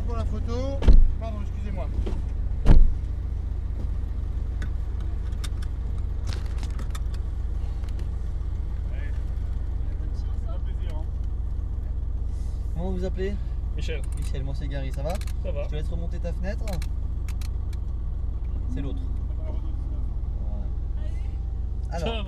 pour la photo. Pardon, excusez-moi. Comment vous appelez? Michel. Michel, moi c'est Gary, ça va? Ça va. Je te laisse remonter ta fenêtre. C'est l'autre. Alors,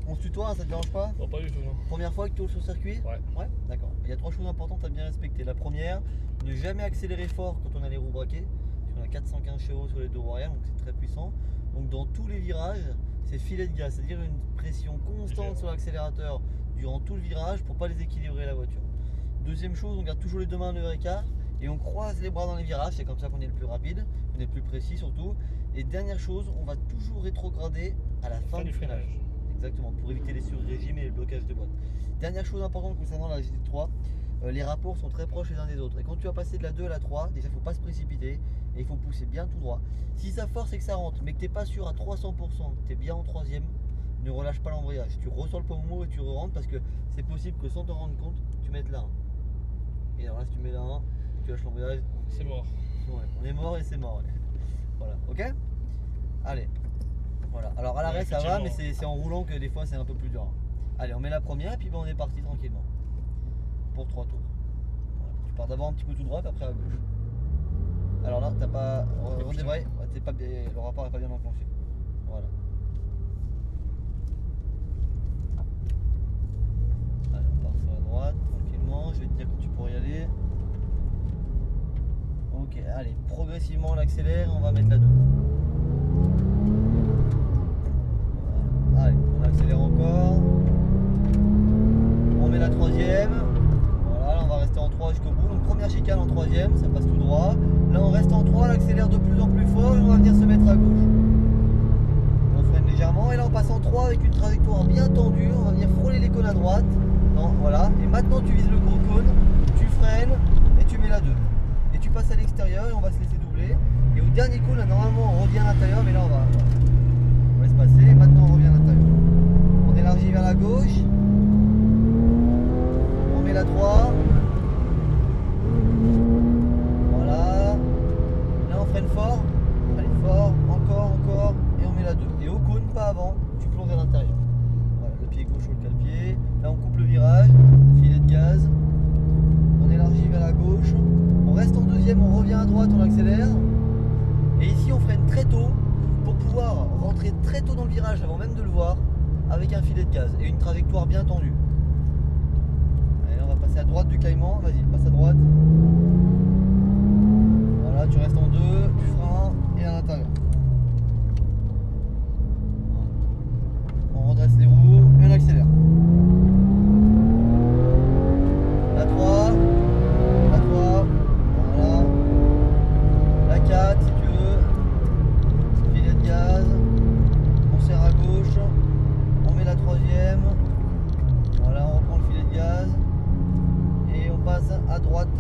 on se tutoie, ça te dérange pas? Non, pas du tout, non. Première fois que tu roules sur circuit? Ouais. Ouais, d'accord. Il y a 3 choses importantes à bien respecter. La première, ne jamais accélérer fort quand on a les roues braquées. Parce qu'on a 415 chevaux sur les deux roues arrière, donc c'est très puissant. Donc dans tous les virages, c'est filet de gaz, c'est-à-dire une pression constante sur l'accélérateur durant tout le virage pour pas déséquilibrer la voiture. Deuxième chose, on garde toujours les deux mains à 9,15 et on croise les bras dans les virages, c'est comme ça qu'on est le plus rapide, on est le plus précis surtout. Et dernière chose, on va toujours rétrograder à la fin du freinage. Exactement, pour éviter les sur-régimes et les blocages de boîte. Dernière chose importante concernant la GT3, les rapports sont très proches les uns des autres. Et quand tu vas passer de la 2 à la 3, déjà il ne faut pas se précipiter et il faut pousser bien tout droit. Si ça force et que ça rentre, mais que tu n'es pas sûr à 300%, tu es bien en troisième, ne relâche pas l'embrayage. Tu ressors le pommeau et tu re-rentres parce que c'est possible que sans te rendre compte, tu mettes là 1. Et alors là, si tu mets là 1, tu lâches l'embrayage, c'est mort. Ouais, on est mort et c'est mort. Ouais. Voilà, ok? Allez. Voilà, alors à l'arrêt ça va, mais c'est en roulant que des fois c'est un peu plus dur. Allez, on met la première et puis on est parti tranquillement. Pour 3 tours. Voilà. Tu pars d'abord un petit peu tout droit, puis après à gauche. Alors là, t'as pas. Redémarrer, le rapport n'est pas bien enclenché. Voilà. Allez, on part sur la droite, tranquillement. Je vais te dire quand tu pourrais y aller. Ok, allez, progressivement on accélère, on va mettre la 2. Allez, on accélère encore. On met la troisième. Voilà, là on va rester en 3 jusqu'au bout. Donc première chicane en troisième, ça passe tout droit. Là on reste en 3, on accélère de plus en plus fort et on va venir se mettre à gauche. On freine légèrement et là on passe en 3 avec une trajectoire bien tendue. On va venir frôler les cônes à droite. Non, voilà. Et maintenant tu vises le gros cône, tu freines et tu mets la 2. Et tu passes à l'extérieur et on va se laisser doubler. Et au dernier coup, là normalement on revient à l'intérieur, mais là on va laisse passer. Et maintenant on revient à l'intérieur. On élargit vers la gauche. On met la 3. Voilà. Là on freine fort. Allez, fort, encore. Et on met la 2. Et au cône, pas avant, tu plonges à l'intérieur. Voilà, le pied gauche sur le cale-pied. Là on coupe le virage, filet de gaz. On élargit vers la gauche. On reste en deuxième, on revient à droite, on accélère. Et ici on freine très tôt pour pouvoir rentrer très tôt dans le virage avant même de le voir avec un filet de gaz et une trajectoire bien tendue. Allez, on va passer à droite du caïman, vas-y, passe à droite. Voilà, tu restes en 2, tu freins et à l'intérieur. On redresse les roues et on accélère. La 3. Voilà. La 4 si tu veux. Filet de gaz. On serre à gauche. On met la troisième. Voilà, on reprend le filet de gaz. Et on passe à droite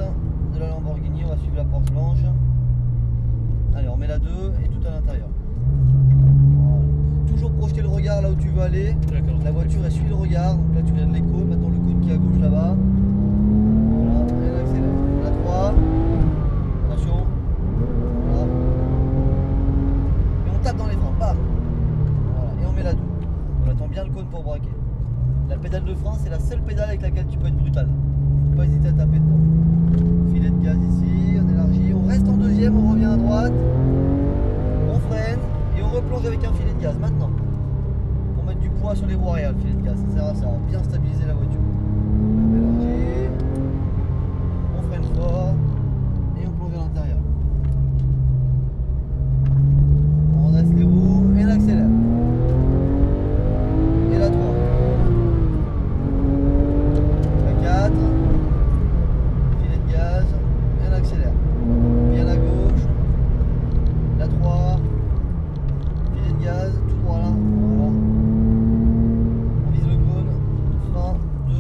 de la Lamborghini. On va suivre la Porsche blanche. Allez, on met la 2 et tout à l'intérieur. Voilà. Toujours projeter le regard là où tu veux aller. La voiture elle suit le regard. Donc là tu regardes les cônes. Maintenant le cône qui est à gauche là-bas. Voilà, et elle accélère. La 3. Attention. Voilà. Et on tape dans les freins. Bam. Voilà. Et on met la 2. On attend bien le cône pour braquer. La pédale de frein, c'est la seule pédale avec laquelle tu peux être brutal. Faut pas hésiter à taper dedans. Filet de gaz ici, on élargit. On reste en deuxième, on revient à droite. On freine et on replonge avec un filet de gaz. Maintenant, pour mettre du poids sur les roues arrière, le filet de gaz, ça sert à ça, bien stabiliser la voiture. On élargit. On freine fort et on plonge à l'intérieur. On redresse les roues et on accélère. Et la 3. La 4. Filet de gaz et on accélère. Bien à gauche. La 3. Filet de gaz, tout droit là. Voilà. On vise le cône. Frein, 2.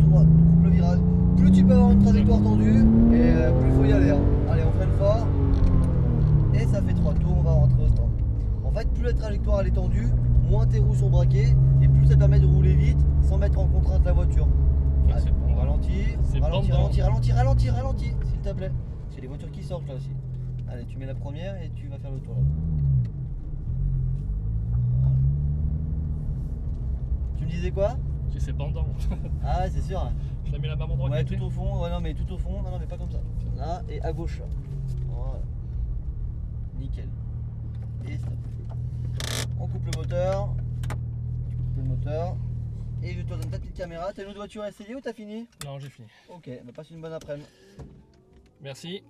droite, tu coupes le virage. Plus tu peux avoir une trajectoire tendue, et plus il faut y aller. Hein. Allez, on freine fort. Et ça fait 3 tours, on va rentrer au stand. En fait, plus la trajectoire elle est tendue, moins tes roues sont braquées, et plus ça permet de rouler vite sans mettre en contrainte la voiture. Allez, c'est bon. ralentir, C'est ralentir, bon. ralentir, s'il te plaît. C'est les voitures qui sortent là aussi. Allez, tu mets la première et tu vas faire le tour là. Voilà. Tu me disais quoi? J'ai c'est pendant. Ah ouais, c'est sûr. Hein. Je la mets là-bas à mon droit. Ouais, côté. tout au fond, ouais, non mais tout au fond, non mais pas comme ça. Là et à gauche là. Voilà. Nickel. Et stop. On coupe le moteur. Tu coupes le moteur. Et je te donne ta petite caméra. T'as une autre voiture à essayer ou t'as fini? Non, j'ai fini. Ok, bah passe une bonne après-midi. Merci.